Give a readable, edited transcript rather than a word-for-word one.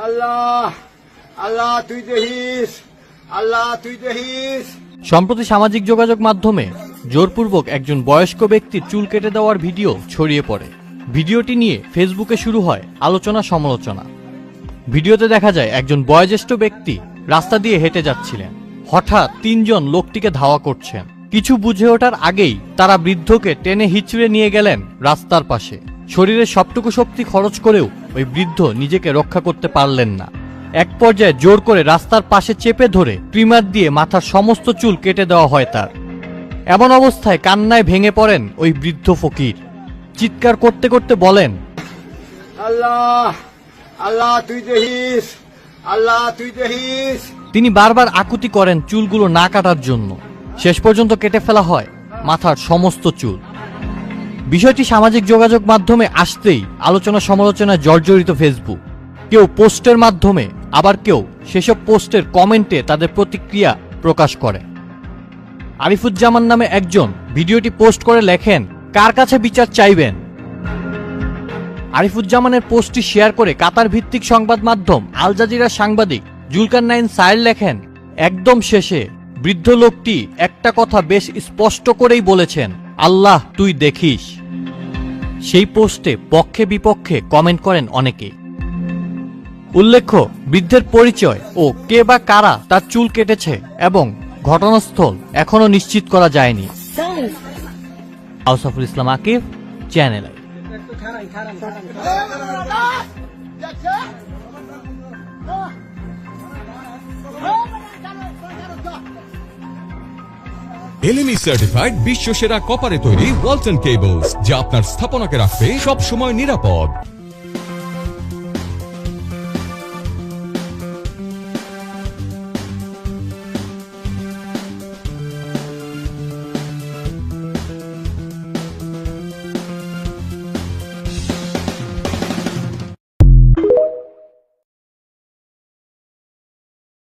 আল্লাহ আল্লাহ তুই দেখিস, আল্লাহ তুই দেখিস। সম্প্রতি সামাজিক যোগাযোগ মাধ্যমে জোরপূর্বক একজন বয়স্ক ব্যক্তির চুল কেটে দেওয়ার ভিডিও ছড়িয়ে পড়ে। ভিডিওটি নিয়ে ফেসবুকে শুরু হয় আলোচনা সমালোচনা। ভিডিওতে দেখা যায় একজন বয়োজ্যেষ্ঠ ব্যক্তি রাস্তা দিয়ে হেঁটে যাচ্ছিলেন। হঠাৎ তিনজন লোকটিকে ধাওয়া করছেন। কিছু বুঝে ওঠার আগেই তারা বৃদ্ধকে টেনে হিঁচড়ে নিয়ে গেলেন রাস্তার পাশে। শরীরের সবটুকু শক্তি খরচ করেও ওই বৃদ্ধ নিজেকে রক্ষা করতে পারলেন না। এক পর্যায়ে জোর করে রাস্তার পাশে চেপে ধরে ট্রিমার দিয়ে মাথার সমস্ত চুল কেটে দেওয়া হয় তার। এমন অবস্থায় কান্নায় ভেঙে পড়েন ওই বৃদ্ধ ফকির। চিৎকার করতে করতে বলেন, আল্লাহ আল্লাহ তুই দেখিস, আল্লাহ তুই দেখিস। তিনি বারবার আকুতি করেন চুলগুলো না কাটার জন্য। শেষ পর্যন্ত কেটে ফেলা হয় মাথার সমস্ত চুল। বিষয়টি সামাজিক যোগাযোগ মাধ্যমে আসতেই আলোচনা সমালোচনায় জর্জরিত ফেসবুক। কেউ পোস্টের মাধ্যমে, আবার কেউ সেসব পোস্টের কমেন্টে তাদের প্রতিক্রিয়া প্রকাশ করে। আরিফুজ্জামান নামে একজন ভিডিওটি পোস্ট করে লেখেন, কার কাছে বিচার চাইবেন? আরিফুজ্জামানের পোস্টটি শেয়ার করে কাতার ভিত্তিক সংবাদ মাধ্যম আল জাজিরার সাংবাদিক জুলকারনাইন সায়ের লেখেন, একদম শেষে বৃদ্ধ লোকটি একটা কথা বেশ স্পষ্ট করেই বলেছেন, আল্লাহ তুই দেখিস। সেই পোস্টে পক্ষে বিপক্ষে কমেন্ট করেন অনেকে। উল্লেখ্য, বৃদ্ধের পরিচয় ও কে বা কারা তার চুল কেটেছে এবং ঘটনাস্থল এখনো নিশ্চিত করা যায়নি। Ausaful Islam Akib, channel I. LME certified বিশ্ব সেরা কপারে তৈরি ওয়ালটন কেবলস, যা আপনার স্থাপনাকে রাখবে সব সময় নিরাপদ।